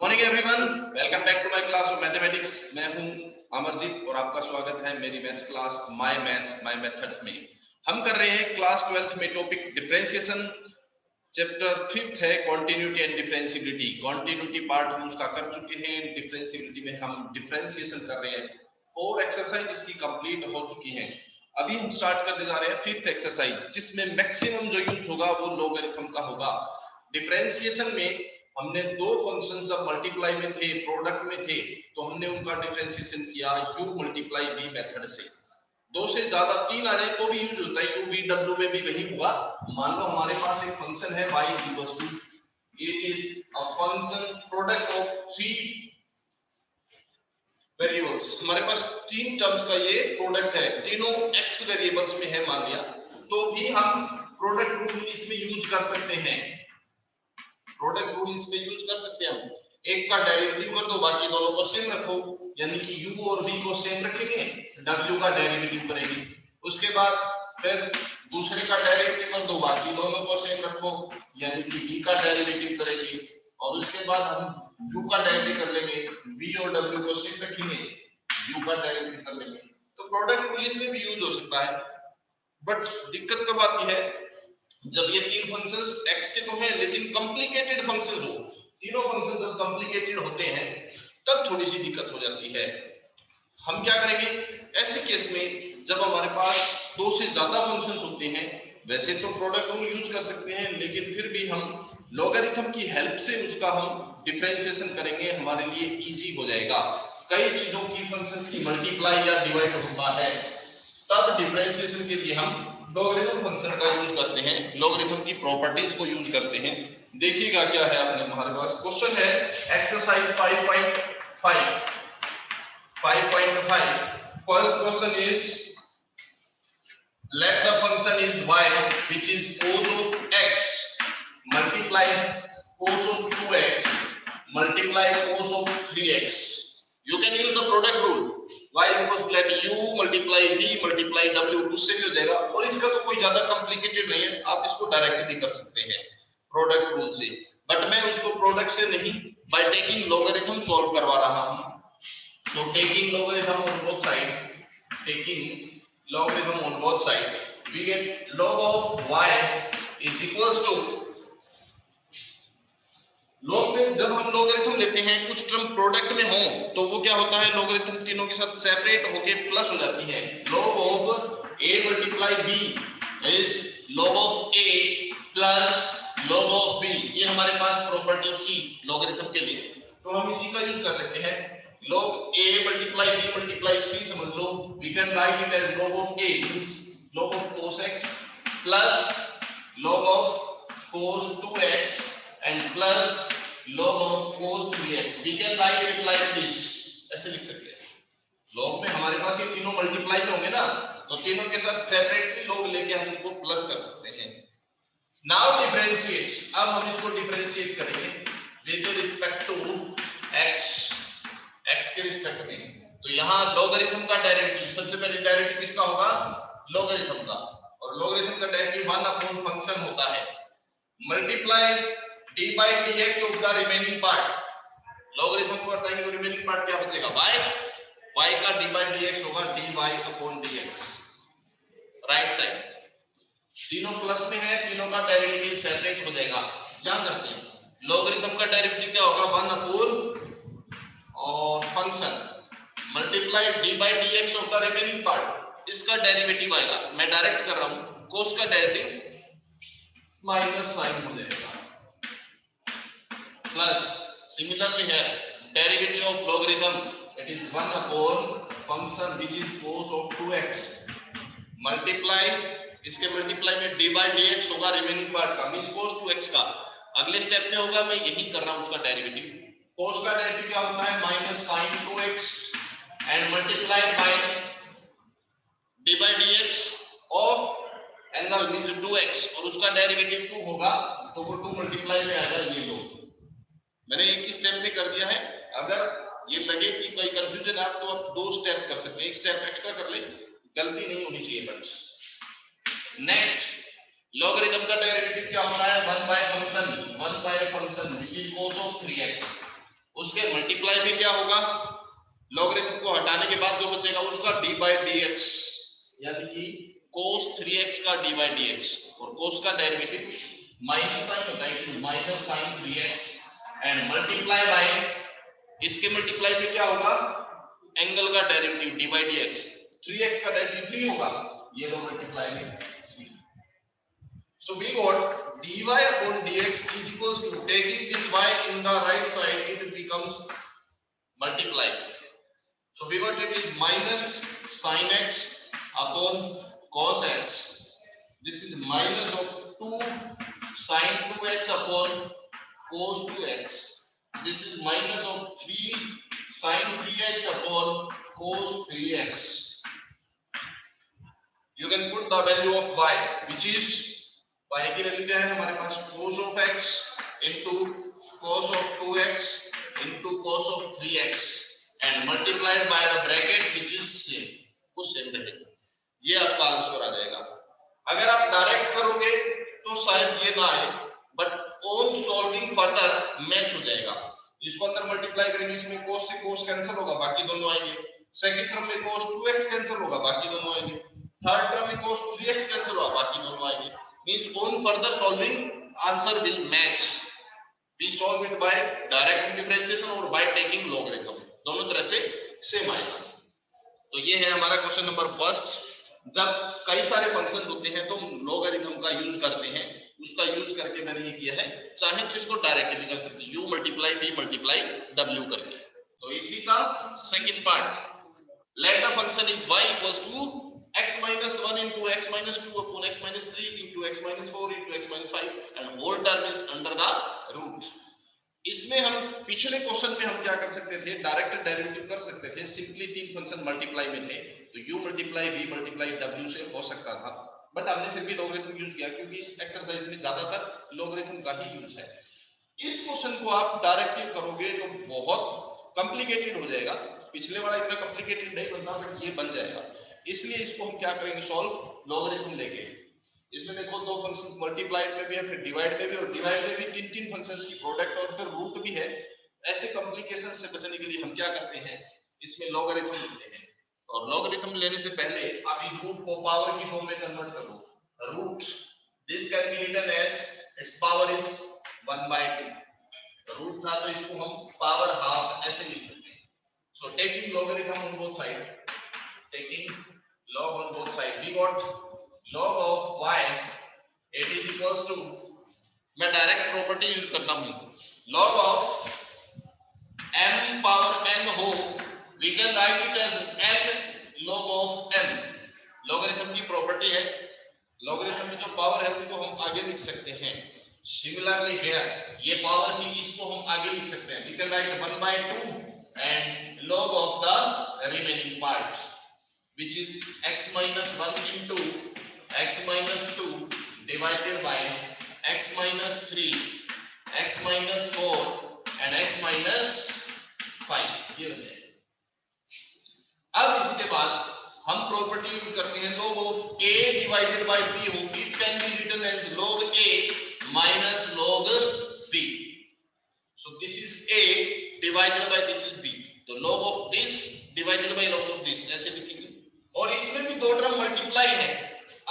Morning everyone, welcome back to my class of mathematics. मैं हूं अमरजीत और आपका स्वागत है मेरी maths class my maths my methods में। हम कर रहे हैं क्लास 12th में टॉपिक डिफरेंशिएशन। चैप्टर 5th है continuity and differentiability. Continuity part हम उसका कर चुके हैं, डिफरेंशिएबिलिटी में हम डिफरेंशिएशन कर रहे हैं। 4 एक्सरसाइज इसकी कंप्लीट हो चुकी हैं। अभी हम स्टार्ट करने जा रहे हैं 5th एक्सरसाइज, जिसमें मैक्सिमम जो यूज होगा वो लॉगरिथम का होगा। डिफरेंशिएशन में हमने दो फंक्शन सब मल्टीप्लाई में थे, प्रोडक्ट में थे, तो हमने उनका डिफरेंशिएशन किया u मल्टीप्लाई v मेथड से। दो से ज्यादा तीन आ जाए तो भी यूज होता है, u v w में भी वही हुआ। मान लो हमारे पास एक फंक्शन है y equals to, it is a function product of three variables. हमारे पास तीन टर्म्स का ये प्रोडक्ट है, तीनों x वेरिएबल्स में है मान लिया, तो भी हम प्रोडक्ट रूल इसमें यूज कर सकते हैं। प्रोडक्ट रूल इस पे यूज कर सकते हैं हम। एक का डेरिवेटिव कर दो, बाकी दोनों को सेम रखो, यानी कि u और v को सेम रखेंगे, w का डेरिवेटिव करेंगे। उसके बाद फिर दूसरे का डेरिवेटिव कर दो, बाकी दोनों को सेम रखो, यानी कि v का डेरिवेटिव करेंगे। और उसके बाद हम u का डेरिवेटिव कर लेंगे, v और w को सेम रखेंगे, u का डेरिवेटिव कर लेंगे। तो प्रोडक्ट रूल इसमें भी यूज हो सकता है। बट दिक्कत कब आती है, जब ये तीन फंक्शंस x के तो हैं लेकिन कॉम्प्लिकेटेड फंक्शंस हो। तीनों फंक्शंस जब कॉम्प्लिकेटेड होते हैं तब थोड़ी सी दिक्कत हो जाती है। हम क्या करेंगे ऐसे केस में, जब हमारे पास दो से ज्यादा फंक्शंस होते हैं, वैसे तो प्रोडक्ट रूल यूज कर सकते हैं, लेकिन फिर भी हम लॉगरिथम की हेल्प से उसका हम डिफरेंशिएशन करेंगे, हमारे लिए इजी हो जाएगा। कई चीजों की फंक्शंस की मल्टीप्लाई या डिवाइड होता है, तब डिफरेंशिएशन के लिए हम लॉगरिथम फंक्शन का यूज करते हैं, लॉगरिथम की प्रॉपर्टीज को यूज करते हैं। देखिएगा क्या है अपने हमारे पास क्वेश्चन है exercise 5.5 first question is let the function is y which is cos of x multiply cos of 2x multiply cos of 3x. You can use the product rule, y equals to let u multiply v multiply w, उससे भी हो जाएगा। और इसका तो कोई ज्यादा complicated नहीं है, आप इसको डायरेक्ट भी कर सकते हैं प्रोडक्ट रूल से, बट मैं उसको प्रोडक्ट से नहीं, बाय टेकिंग लॉगरिथम सॉल्व करवा रहा हूं। So taking logarithm on both side, taking logarithm on both side, we get log of y is equals to log में जब हम logarithm लेते हैं कुछ टर्म प्रोडक्ट में हो तो वो क्या होता है, logarithm तीनों के साथ सेपरेट होके प्लस हो जाती है। log of a multiply b is log of a plus log of b, ये हमारे पास प्रॉपर्टी थी logarithm के लिए, तो हम इसी का यूज कर लेते हैं। log a multiply b multiply c समझ लो, we can write it as log of a means log of cos x plus log of cos 2x and plus log of cos 3x. we can write it like this, ऐसे लिख सकते हैं। log में हमारे पास ये तीनों multiply में होंगे ना, तो तीनों के साथ सेपरेटली log लेके हम इनको प्लस कर सकते हैं। now differentiate, अब हम इसको डिफरेंशिएट करेंगे with respect to x के रिस्पेक्ट में। तो यहाँ लॉगरिथम का डेरिवेटिव, सबसे पहले डेरिवेटिव किसका होगा, लॉगरिथम का, और लॉगरिथम का डेरिवेटिव 1 अपॉन फंक्शन होता है multiply d by dx of the remaining part. Logarithm को हटाएंगे तो रिमेनिंग पार्ट क्या बचेगा, y का d by dx होगा dy upon dx। Right side तीनों प्लस में है, तीनों का डेरिवेटिव सेपरेट हो जाएगा। क्या करते हैं, लॉगरिथम का डेरिवेटिव क्या होगा, 1 अपॉन और function multiply d by dx of the remaining part, इसका डेरिवेटिव आएगा। मैं डायरेक्ट कर रहा हूं, cos का डेरिवेटिव माइनस साइन हो जाएगा प्लस सिमिलरली है derivative of logarithm, it is 1 upon function which is cos of 2x multiply, इसके मल्टीप्लाई में d by dx होगा रिमेनिंग पार्ट का, मींस cos 2x का। अगले स्टेप में होगा, मैं यही कर रहा हूं उसका डेरिवेटिव। cos का डेरिवेटिव क्या होता है, minus sin 2x and multiplied bye d by dx of angle means 2x, और उसका डेरिवेटिव 2 होगा, तो वो 2 मल्टीप्लाई में आएगा। ये लो, मैंने एक ही स्टेप में कर दिया है। अगर ये लगे कि कोई कंफ्यूजन है तो आप 2 स्टेप कर सकते हैं, एक स्टेप एक्स्ट्रा कर ले, गलती नहीं होनी चाहिए। बट नेक्स्ट लॉगरिथम का डेरिवेटिव क्या होता है, 1 by function which is cos of 3x, उसके मल्टीप्लाई में क्या होगा, लॉगरिथम को हटाने के बाद जो बचेगा उसका d by dx, यानी कि cos 3x का d by dx, और cos का डेरिवेटिव माइनस साइन होता है कि minus sine 3x and multiply by, इसके मल्टीप्लाई में क्या होगा, एंगल का derivative d by dx, 3x का डेरिवेटिव 3 होगा, ये दो मल्टीप्लाई में 3. So we got dy upon dx is equals to, taking this y in the right side, it becomes multiply. So we got it is minus sin x upon cos x. This is minus of 2 sin 2x upon cos 2x. This is minus of 3 sin 3x upon cos 3x. You can put the value of y, which is y की value क्या है हमारे पास, cos of x into cos of 2x into cos of 3x and multiplied by the bracket which is same, वो same रहेगा, ये आपका answer आ जाएगा. अगर आप डायरेक्ट करोगे तो शायद ये ना आए, but on solving further match हो जाएगा. इसको अंदर मल्टीप्लाई करेंगे, इसमें cos से cos कैंसिल होगा, बाकी दोनों आएंगे. सेकंड टर्म में cos 2x कैंसिल होगा, बाकी दोनों आएंगे. थर्ड टर्म में cos 3x कैंसिल होगा, बाकी दोनों आएंगे. Means on further solving answer will match. We solve it by direct differentiation और by taking logarithm, दोनों तरह से सेम आएगा. तो ये है हमारा क्वेश्चन नंबर फर्स्ट. जब कई सारे फंक्शंस होते हैं तो लोगारिथम का यूज करते हैं, उसका यूज करके मैंने ये किया है. चाहे तो इसको डायरेक्ट भी कर सकते हैं, u multiply v multiply w करके. तो इसी का second part, let the function is y equals to x minus 1 into x minus 2 upon x minus 3 into x minus 4 into x minus 5 and whole term is under the root. इसमें हम पिछले question में हम क्या कर सकते थे, direct derivative कर सकते थे. सिंपली तीन फंक्शन मल्टीप्लाई में थे तो u multiply v multiply w से हो सकता था, बट हमने फिर भी लॉगरिथम यूज किया क्योंकि इस एक्सरसाइज में ज्यादातर लॉगरिथम का ही यूज है. इस क्वेश्चन को आप डायरेक्ट करोगे तो बहुत कॉम्प्लिकेटेड हो जाएगा. पिछले वाला इतना कॉम्प्लिकेटेड नहीं बनता, बट ये बन जाएगा. इसलिए इसको हम क्या करेंगे, सॉल्व लॉगरिथम लेके. इसमें देखो दो फंक्शन मल्टीप्लाइड में भी है, फिर डिवाइड में भी, और डिवाइड में भी तीन तीन फंक्शंस की प्रोडक्ट और फिर रूट भी है. ऐसे कॉम्प्लिकेशन से बचने के लिए हम क्या करते हैं, इसमें लॉगरिथम लेते हैं. और लॉगरिथम लेने से पहले आप इस रूट को पावर की फॉर्म में कन्वर्ट करो. Root this can be written as its power is 1/2. Root था तो इसको हम पावर हाफ ऐसे लिख सकते हैं. सो taking logarithm on both side, taking log on both sides, we got log of y, it is equals to, मैं direct property use करता हूं, log of m power n हो, we can write it as n log of m. Logarithm की property है, logarithm में जो power है उसको हम आगे लिख सकते हैं. सिमिलरली हियर ये पावर थी, इसको हम आगे लिख सकते हैं. we can write 1/2 and log of the remaining part, which is x minus 1 into x minus 2 divided by x minus 3, x minus 4 and x minus 5. ये बन जाएगा. अब इसके बाद हम प्रॉपर्टी यूज करते हैं, log of a divided by b हो, it can be written as log a minus log b. So this is a divided by this is b, तो log of this divided by log of this ऐसे लिखेंगे. और इसमें भी दो term multiply है,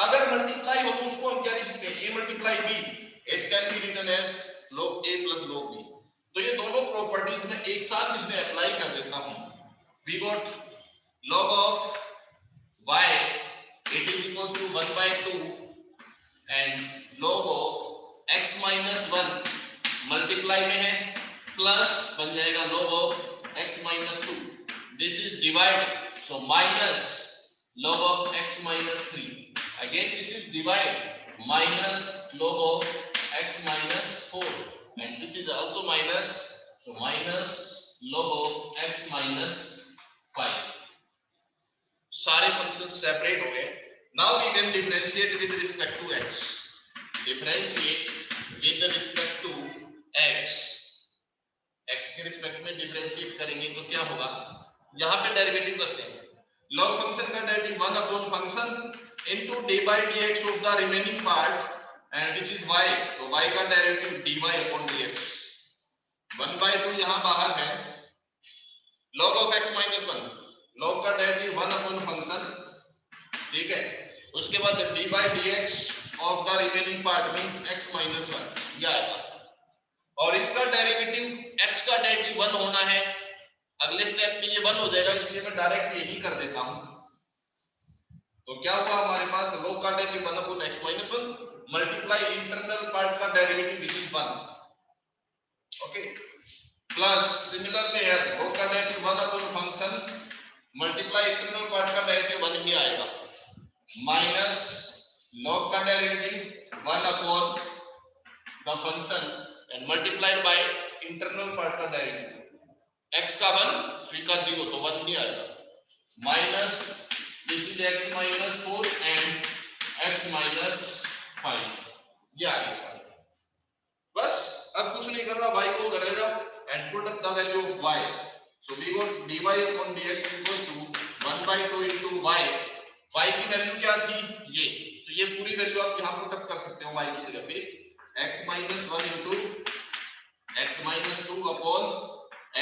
अगर मल्टीप्लाई हो तो उसको हम क्या लिख सकते हैं, a multiply b, it can be written as log a plus log b. तो ये दोनों प्रॉपर्टीज में एक साथ इसमें अप्लाई कर देता हूं. We got log of y, it is equals to 1/2 and log of x minus 1 multiply में है, प्लस बन जाएगा log of x minus 2. This is divide, so minus log of x minus 3. Again this is divide, minus log of x minus 4 and this is also minus, so minus log of x minus 5. सारे functions separate हो गए. Now we can differentiate with respect to x. Differentiate with respect to x. x के respect में differentiate करेंगे तो क्या होगा, यहाँ पे डेरिवेटिव करते हैं. log फंक्शन का derivative 1 upon function into d by dx of the remaining part and which is y, तो y का डेरिवेटिव dy अपॉन dx. 1/2 यहाँ बाहर है, log of x minus 1, log का डेरिवेटिव 1 अपॉन फंक्शन, ठीक है। उसके बाद dy dx of the remaining part means x minus 1 ये आएगा, और इसका डेरिवेटिव x का डेरिवेटिव 1 होना है, अगले स्टेप में ये 1 हो जाएगा, इसलिए मैं डायरेक्ट यही कर देता हूं। तो क्या हुआ हमारे पास, log का derivative 1 upon x minus 1 multiply internal part का derivative which is 1, okay, plus similarly है log का derivative 1 upon function multiply internal part का डेरिवेटिव 1 ही आएगा, माइनस log का derivative 1 upon the function and multiplied by internal part का derivative, x का 1 3 का 0 तो 1 ही आएगा, minus this is x minus 4 and x minus 5 ये आ गया सारा। बस अब कुछ नहीं करना, y को कर लेगा and put up the value of y, so we got dy upon dx equals to 1/2 into y, y की वैल्यू क्या थी ये, तो ये पूरी वैल्यू आप यहां पुट अप कर सकते हो y की जगह पे, x minus 1 into x minus 2 upon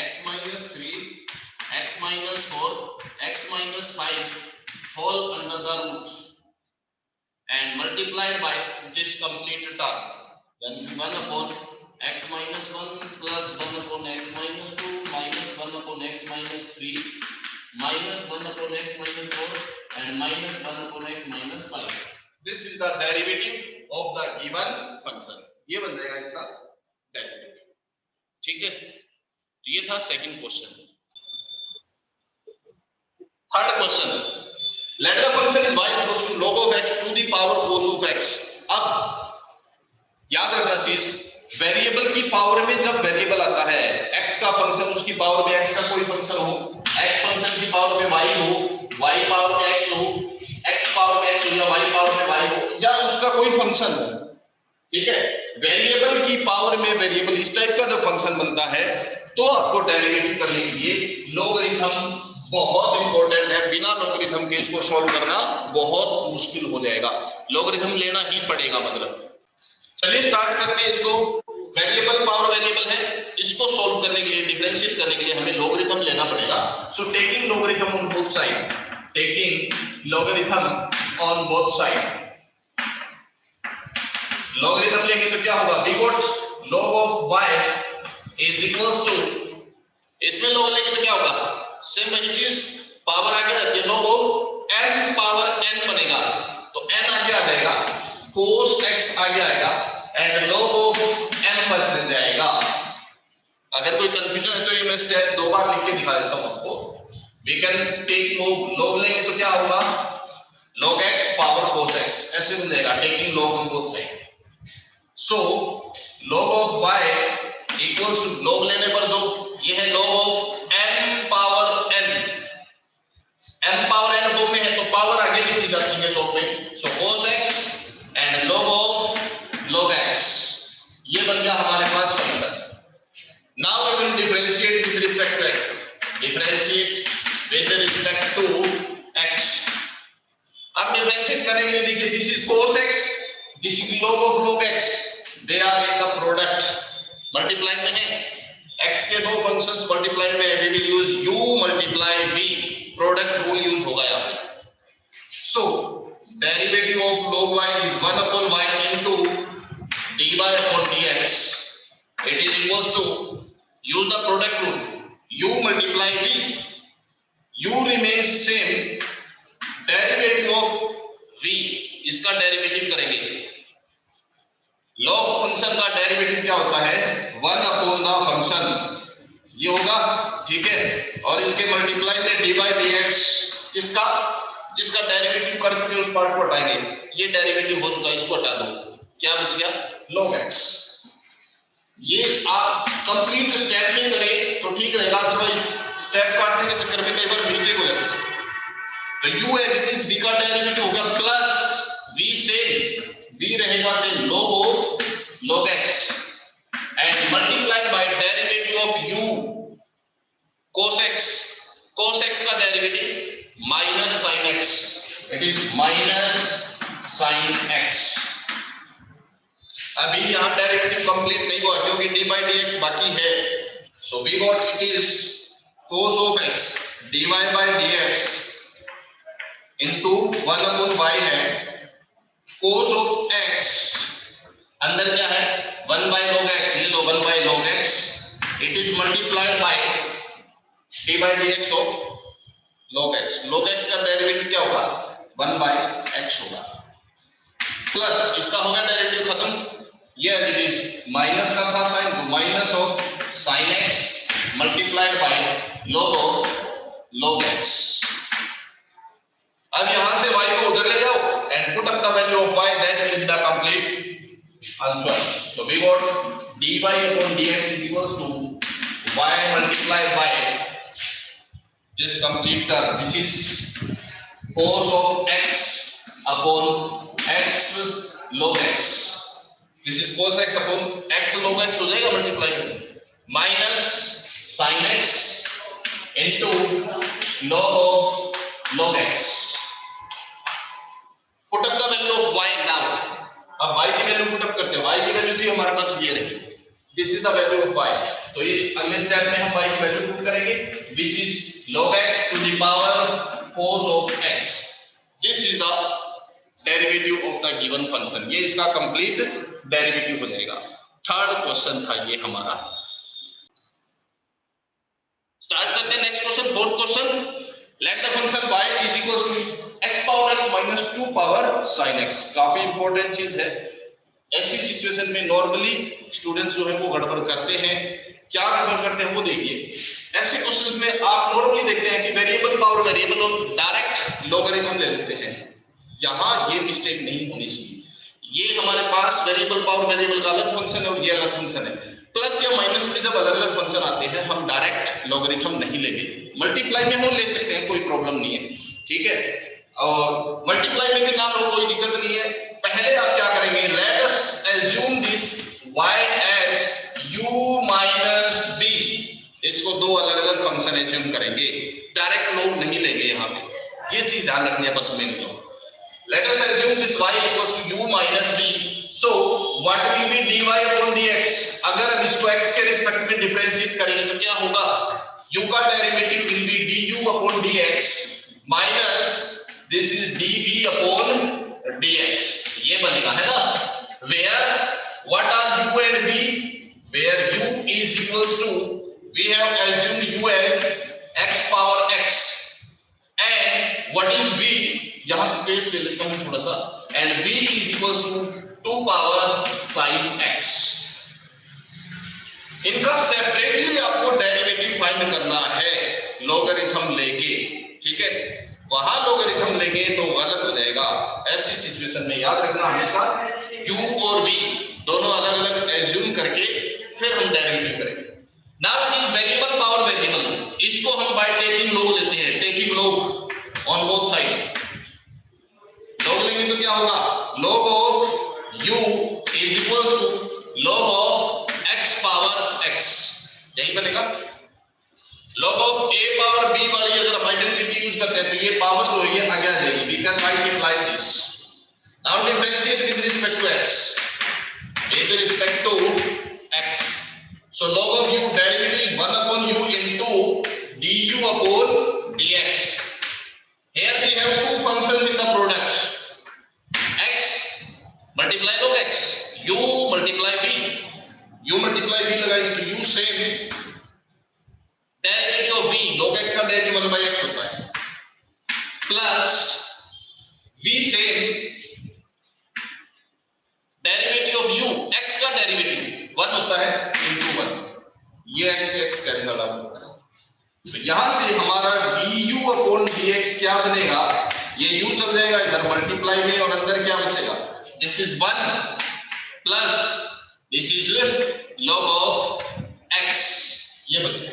x minus 3 x minus 4 x minus 5 whole under the root and multiplied by this complete term, then 1 upon x minus 1 plus 1 upon x minus 2 minus 1 upon x minus 3 minus 1 upon x minus 4 and minus 1 upon x minus 5. This is the derivative of the given function. ये बन जाएगा इसका derivative, ठीक है। तो ये था second question. Third question, let the function is y equals to log of x to the power cos of x। अब याद रखना चीज, वेरिएबल की पावर में जब वेरिएबल आता है x का फंक्शन, उसकी पावर में x का कोई फंक्शन हो, x फंक्शन की पावर में y हो, y पावर में x हो, x पावर में x हो या y पावर में y हो या उसका कोई फंक्शन हो, ठीक है। वेरिएबल की पावर में वेरिएबल इस टाइप का जब फंक्शन बनता है तो आपको डेरिवेटिव करने के लिए लॉगरिथम बहुत इंपॉर्टेंट है, बिना लॉगरिथम के इसको सॉल्व करना बहुत मुश्किल हो जाएगा, लॉगरिथम लेना ही पड़ेगा मतलब। चलिए स्टार्ट करते हैं इसको। वेरिएबल पावर वेरिएबल है, इसको सॉल्व करने के लिए, डिफरेंशिएट करने के लिए हमें लॉगरिथम लेना पड़ेगा। So taking logarithm on both side, taking logarithm on both side, logarithm लेंगे तो क्या होगा, we got log of y is equals to, इसमें log लेंगे तो क्या होगा, सेम वही चीज, पावर आगे आती है, log of n power n बनेगा, तो n आगे आ जाएगा, cos x आगे आएगा एंड log of n बच जाएगा। अगर कोई कंफ्यूजन है तो ये मैं स्टेप दो बार लिख के दिखा देता हूं आपको। वी कैन टेक log लेंगे तो क्या होगा, log x power cos x ऐसे बन जाएगा, taking log on both side. So log of y equals to, log लेने पर जो ये है log of n power n, n power n form में है तो पावर आगे लिखी जाती है log में, so cos x and log of log x, ये बन गया हमारे पास function. Now we will differentiate with respect to x, differentiate with respect to x। अब डिफरेंशिएट करने के लिए देखिए, this is cos x, this is log of log x, they are in the product, multiply में है, x के दो functions multiply में है, we will use u multiply v, product rule use होगा यहां पे। So derivative of log y is 1 upon y into dy upon dx, it is equals to, use the product rule, u multiply v, u remains same, derivative of v, इसका derivative करेंगे, log function का derivative क्या होता है, 1 upon the function, ये होगा, ठीक है, और इसके मल्टीप्लाई में dy dx, किसका, जिसका डेरिवेटिव कर चुके उस पार्ट को हटाएंगे, ये डेरिवेटिव हो चुका, इसको हटा दो, क्या बच गया, log x। ये आप कंप्लीट स्टेप में करें तो ठीक रहेगा, अदरवाइज स्टेप काटने के चक्कर में कई बार मिस्टेक हो जाती है। तो u as it is, v का डेरिवेटिव हो गया प्लस v से, v रहेगा से log of log x and multiplied bye derivative of u cos x, cos x का derivative minus sin x, it is minus sin x। अभी यहां derivative complete नहीं हुआ क्योंकि dy dx बाकी है, So we got it is cos of x dy by dx into 1 upon y है, cos of x अंदर क्या है 1 by log x, ये लो 1 by log x, it is multiplied by dy by dx of log x. log x का derivative क्या होगा 1 by x होगा, plus इसका होगा डेरिवेटिव खत्म, ये इट इज माइनस का था साइन, तो minus of sin x multiplied by log of log x. अब यहां से y को उधर ले जाओ and put up the value of y, that will be the complete answer. So we got dy upon dx is equals to y multiplied by this complete term which is cos of x upon x log x. This is cos x upon x log x हो जाएगा multiply में, minus sin x into log of log x. Put up the value of y now. अब y की value put up करते हैं, y की value थी हमारे पास ये रही, this is the value of y. तो ये अगले स्टेप में हम y की वैल्यू पुट करेंगे which is log x to the power cos of x. This is the derivative of the given function. ये इसका कंप्लीट डेरिवेटिव हो जाएगा. थर्ड क्वेश्चन था ये हमारा. स्टार्ट करते हैं next question, fourth question. Late the function y is equals to x power x minus 2 power sin x. काफी इंपॉर्टेंट चीज है. ऐसी सिचुएशन में नॉर्मली स्टूडेंट्स जो है वो गड़बड़ करते हैं. क्या गड़बड़ करते हैं वो देखिए. ऐसे क्वेश्चन में आप नॉर्मली देखते हैं कि वेरिएबल पावर वेरिएबल और डायरेक्ट लॉगरिथम ले लेते हैं. यहां ये मिस्टेक नहीं होनी चाहिए. ये हमारे पास वेरिएबल पावर वेरिएबल का अलग फंक्शन है और ये अलग फंक्शन है. प्लस या माइनस में जब अलग अलग फंक्शन आते हैं हम डायरेक्ट लॉगरिथम नहीं लेंगे. मल्टीप्लाई में हम ले सकते हैं, कोई प्रॉब्लम नहीं है, ठीक है. और मल्टीप्लाई में भी ना लो कोई दिक्कत नहीं है. पहले आप क्या करेंगे, let us assume this y as u minus b. इसको दो अलग अलग फंक्शन एज्यूम करेंगे, डायरेक्ट लोग नहीं लेंगे. यहाँ पे ये चीज ध्यान रखनी है बस मेन तो. Let us assume this y equals to u minus b. So what will be dy upon dx? अगर हम इसको x के रिस्पेक्ट में डिफरेंशिएट करेंगे तो क्या होगा, u का derivative will be du upon dx minus this is dv upon dx. ये बनेगा है ना. Where what are u and b? Where u is equals to, we have assumed u as x power x and what is v, यहां space दे लेता हूं थोड़ा सा, and v is equals to 2 power sin x. इनका separately आपको derivative find करना है logarithm लेके, ठीक है. वहां लॉगरिथम लेंगे तो गलत हो जाएगा. ऐसी सिचुएशन में याद रखना हमेशा u और v दोनों अलग अलग एज्यूम करके फिर हम डेरिवेटिव करेंगे. Now it is variable power variable. इसको हम बाय टेकिंग लॉग लेते हैं, taking log on both side. Log लेंगे तो क्या होगा, log of u is equals to log of x power x. यही बनेगा. log of a power b वाली अगर हम आइडेंटिटी यूज करते हैं तो ये पावर जो है ये आगे आ जाएगी. we can write it like this. now differentiate with respect to x. with respect to x. so log of u derivative is 1 upon u into du upon dx. here we have two functions in the product. x multiply log x, u multiply b. u multiply b लगाएंगे तो u same, derivative of v log x का derivative 1 by x होता है, plus v same, derivative of u x का derivative 1 होता है into 1. ये x से x कैंसिल आउट होता है. तो यहां से हमारा du upon dx क्या बनेगा, ये u चल जाएगा इधर मल्टीप्लाई में और अंदर क्या बचेगा, this is 1 plus this is log of x. ये बनेगा.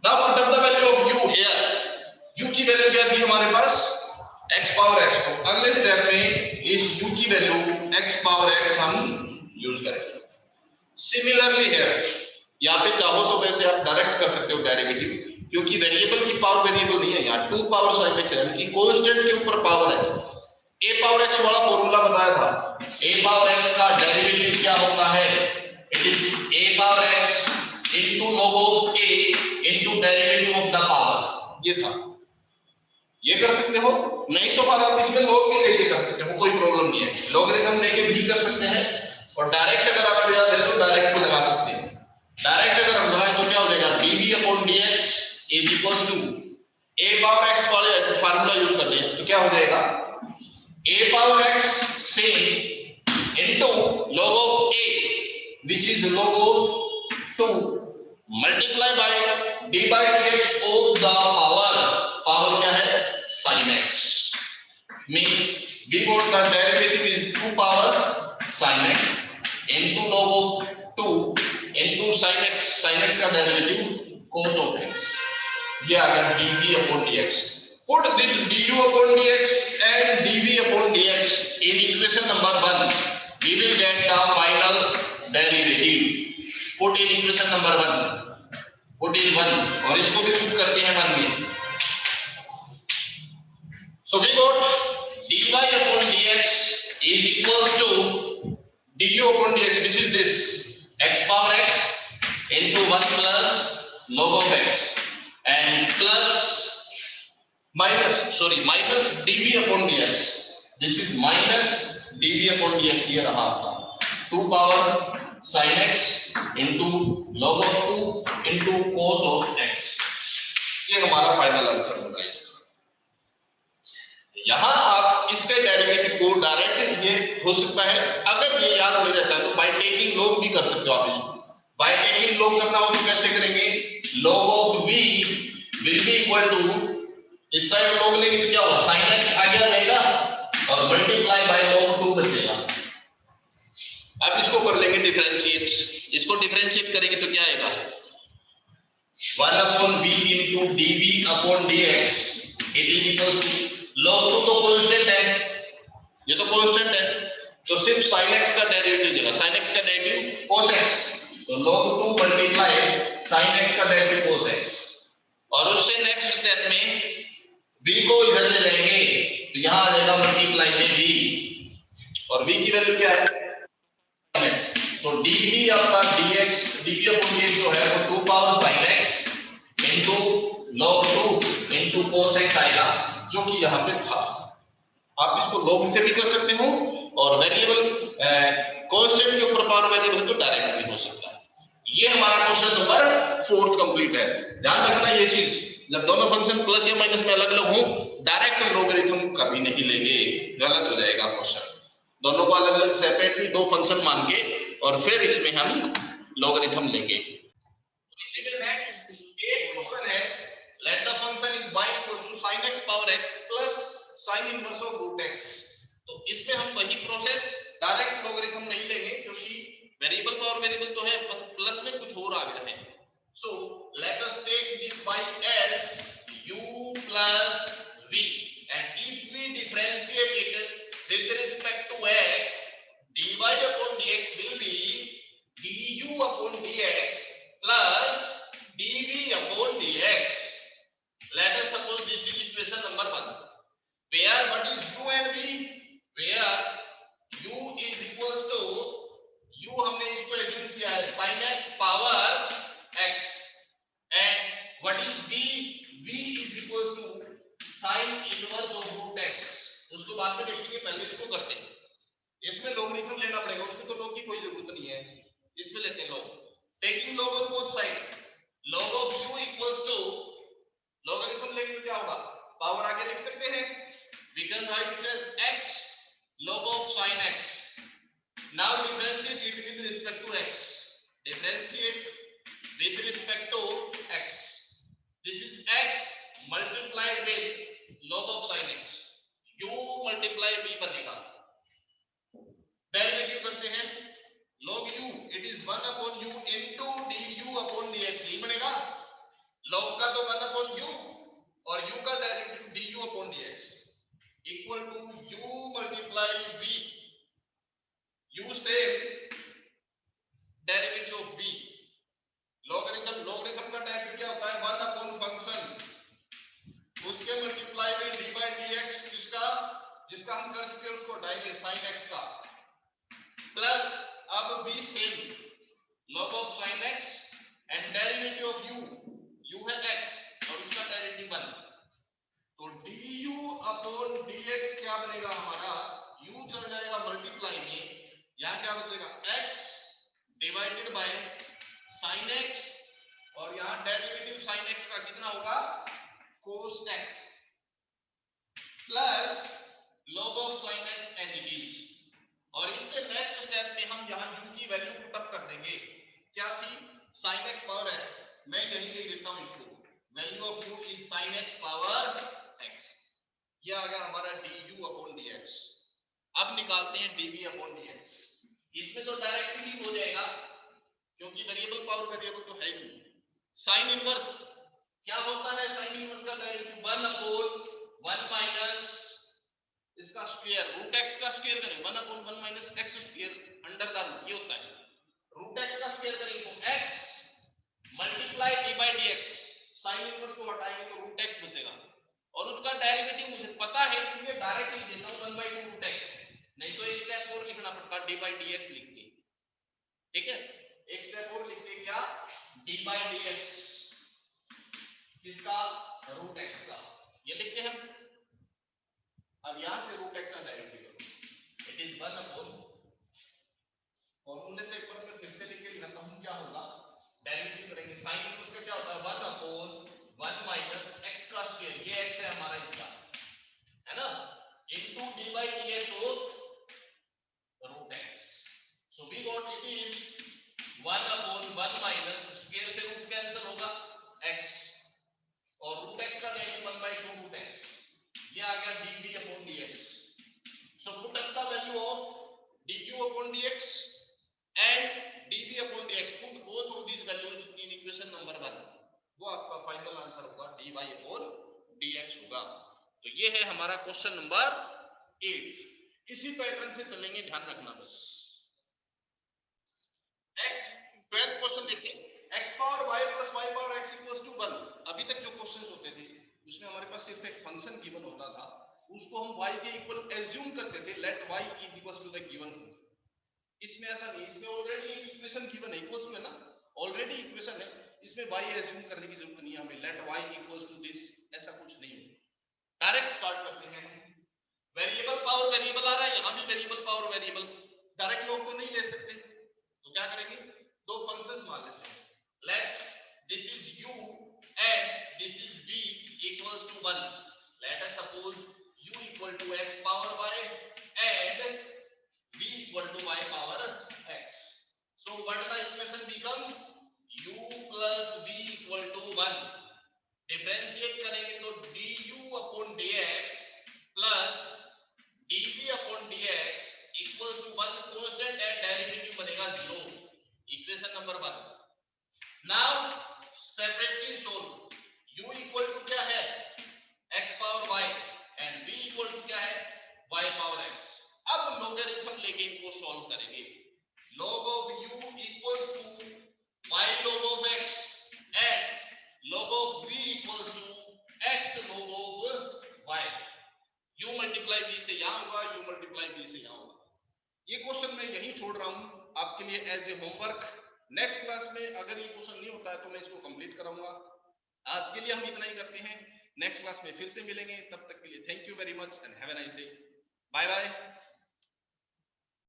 Now put up the value of u here. u की वैल्यू क्या थी हमारे पास, x पावर x. को अगले स्टेप में इस u की वैल्यू x पावर x हम यूज करेंगे. सिमिलरली हियर, यहाँ पे चाहो तो वैसे आप डायरेक्ट कर सकते हो डेरिवेटिव, क्योंकि वेरिएबल की पावर वेरिएबल नहीं है, यहाँ 2 पावर sin x है, यानी कि कांस्टेंट के ऊपर पावर है. a पावर x वाला फॉर्मूला बताया था. a पावर x का डेरिवेटिव क्या होता है, it is a power x into log of a into derivative of the power, ये था। ये कर सकते हो, नहीं तो फिर आप इसमें log भी लेके कर सकते हो, कोई प्रॉब्लम नहीं है। लॉगरिथम लेके भी कर सकते हैं और डायरेक्ट अगर आपको याद है तो डायरेक्ट भी लगा सकते हैं। डायरेक्ट अगर हम लगाएं तो क्या हो जाएगा, dv upon dx is equals to a power x वाले फार्मूला यूज करते हैं तो क्या हो जाएगा, a power x same into log of a which is log of 2 multiply by d by dx of the power क्या है, sin x, means we got the derivative is 2 power sin x into log of 2 into sin x का derivative cos of x, ये आ गया dv upon dx। Put this du upon dx and dv upon dx in equation number 1, we will get the final derivative। Put in equation number 1, put in 1 और इसको भी put करते हैं 1 में। So we got dy upon dx is equals to du upon dx, which is this x power x into 1 plus log of x and plus minus dv upon dx, this is minus dv upon dx, ये रहा आपका 2 power sin x into log of 2 into cos of x, ये हमारा final answer होगा इसका। यहां आप इसके डेरिवेटिव को डायरेक्ट ये हो सकता है, अगर ये याद नहीं रहता है तो बाय टेकिंग लॉग भी कर सकते हो आप इसको। बाय टेकिंग लॉग करना हो तो कैसे करेंगे, log of v will be equal to, इस साइड log लेंगे तो क्या होगा, sin x आ जाएगा और मल्टीप्लाई बाय log 2 बचेगा। अब इसको कर लेंगे डिफरेंशिएट, इसको डिफरेंशिएट करेंगे तो क्या आएगा, 1 upon v into dv upon dx it is equals to log 2 तो कांस्टेंट है, ये तो कांस्टेंट है तो सिर्फ sin x का डेरिवेटिव देगा, sin x का डेरिवेटिव cos x, तो log 2 मल्टीप्लाई sin x का डेरिवेटिव cos x, और उससे नेक्स्ट स्टेप में v को इधर ले जाएंगे तो यहां आ जाएगा मल्टीप्लाई में v, और v की वैल्यू क्या है x, तो dv अपना dx, dv अपॉन dx जो है वो 2 power sin x into log 2 into cos x आएगा, जो कि यहां पे था। आप इसको log से भी कर सकते हो और वेरिएबल कांस्टेंट के ऊपर पावर वेरिएबल तो डायरेक्ट भी हो सकता है। ये हमारा क्वेश्चन नंबर 4 कंप्लीट है। ध्यान रखना ये चीज, जब दोनों फंक्शन प्लस या माइनस में अलग अलग हो डायरेक्ट लोगरिथम कभी नहीं लेंगे, गलत हो जाएगा क्वेश्चन। दोनों को अलग अलग सेपरेटली दो फंक्शन मान के और फिर इसमें हम लोगरिथम लेंगे। इसी में नेक्स्ट एक क्वेश्चन है, let the function is y equals to sin x power x plus sin inverse of root x। तो इसमें हम वही प्रोसेस, डायरेक्ट लोगरिथम नहीं लेंगे क्योंकि वेरिएबल पावर वेरिएबल तो है, बस प्लस में कुछ और आ गया है। So let us take this y as u plus v, and if we differentiate it with respect to x, dy upon dx will be du upon dx plus dv upon dx. Let us suppose this is equation number 1, where what is u and v, where u is equals to, u हमने इसको assume किया है sin x power x, and what is v, v is equals to sin inverse of root x। उसको बाद में देखेंगे, पहले इसको करते हैं। इसमें लोगरिथम लेना पड़ेगा, उसमें तो log की कोई जरूरत नहीं है, इसमें लेते हैं log, taking log on both side, log of u equals to, logarithm लेंगे तो क्या होगा, पावर आगे लिख सकते हैं, we can write it as x log of sin x। now differentiate it with respect to x, differentiate with respect to x, this is x multiplied with log of sin x, u multiply v बनेगा। Derivative करते हैं, log u it is 1 upon u into du upon dx, ही बनेगा। log का तो 1 upon u और u का derivative du upon dx equal to u multiply v, u से derivative of v, logarithm का डेरिवेटिव क्या होता है, 1 अपॉन फंक्शन उसके मल्टीप्लाई में d by dx, जिसका हम कर चुके हैं उसको हटाएंगे sin x का, प्लस अब v same log of sin x and derivative of u है x और उसका डेरिवेटिव 1, तो du अपॉन dx क्या बनेगा हमारा, u चल जाएगा मल्टीप्लाई में, यहां क्या बचेगा x divided by sin x, और यहां डेरिवेटिव sin x का कितना होगा cos x plus log of sin x as it is. और इससे नेक्स्ट स्टेप में हम यहां u की वैल्यू पुट अप कर देंगे, क्या थी sin x पावर x, मैं यही लिख देता हूं इसको, value of u is sin x power x, ये आ गया हमारा du अपॉन dx। अब निकालते हैं dv अपॉन dx, इसमें तो डायरेक्टली हो जाएगा क्योंकि वेरिएबल पावर वेरिएबल तो है ही। साइन इनवर्स क्या होता है, साइन इनवर्स का डेरिवेटिव 1 अपॉन 1 माइनस इसका स्क्वायर रूट x का स्क्वायर करें, 1 upon 1 minus x square under the root, ये होता है रूट x का स्क्वायर करेंगे तो x multiply d by dx, sine inverse को हटाएंगे तो रूट x बचेगा, और उसका डेरिवेटिव मुझे पता है इसलिए डायरेक्ट लिख देता हूं 1/2 रूट x, नहीं तो एक स्टेप और लिखना पड़ता d बाय dx लिख के, ठीक है एक स्टेप और लिख के क्या d बाय dx किसका रूट x का, ये लिखते हैं हम। अब यहां से रूट x का डेरिवेटिव इट इज 1 अपॉन, फॉर्मूले से एक बार मैं फिर से लिख के दिखाता हूं क्या होगा, डेरिवेटिव करेंगे साइन इनवर्स का क्या होता है 1 अपॉन 1 माइनस x का स्क्वायर, ये x है हमारा इसका, है ना, into d by dx of root x, so we got it is 1 upon 1 minus square से रूट कैंसिल होगा x, और रूट x का वैल्यू 1/2 रूट x, ये आ गया dv upon dx। So put up the value of du upon dx and dv upon dx, put both of these values in equation number 1, वो आपका final answer होगा dy upon dx होगा। तो ये है हमारा क्वेश्चन नंबर 8, इसी pattern से चलेंगे, ध्यान रखना बस। नेक्स्ट 12th क्वेश्चन देखिए, x power y plus y power x equals to 1, अभी तक जो क्वेश्चंस होते थे उसमें हमारे पास सिर्फ एक फंक्शन गिवन होता था, उसको हम y के इक्वल एज्यूम करते थे, let y is equals to the given function. इसमें ऐसा नहीं, इसमें ऑलरेडी एक इक्वेशन गिवन है, इक्वल्स टू है ना, ऑलरेडी इक्वेशन है, इसमें y एज्यूम करने की जरूरत नहीं है हमें, let y equals to this, ऐसा कुछ नहीं है। डायरेक्ट स्टार्ट करते हैं, वेरिएबल पावर वेरिएबल आ रहा है, यहां भी वेरिएबल पावर वेरिएबल, डायरेक्ट लोग तो नहीं ले सकते, तो क्या करेंगे, दो फंक्शंस मान लेते हैं, let this is u and this is v equals to 1, let us suppose u equal to x power y and v equal to y power x, so what the equation becomes u plus v equal to 1, differentiate करेंगे तो du upon dx plus dv upon dx equals to 1, constant and derivative बनेगा 0, equation number 1। Now separately solve, u equal to क्या है x power y and v equal to क्या है y power x। अब logarithm लेके इनको solve करेंगे, log of u equals to y log of x and log of v equals to x log of y, u multiply v से यहां होगा, u multiply v से यहां होगा। ये क्वेश्चन मैं यहीं छोड़ रहा हूं आपके लिए as a homework, next class में अगर ये क्वेश्चन नहीं होता है तो मैं इसको कंप्लीट कराऊंगा। आज के लिए हम इतना ही करते हैं, नेक्स्ट क्लास में फिर से मिलेंगे, तब तक के लिए thank you very much and have a nice day, bye bye.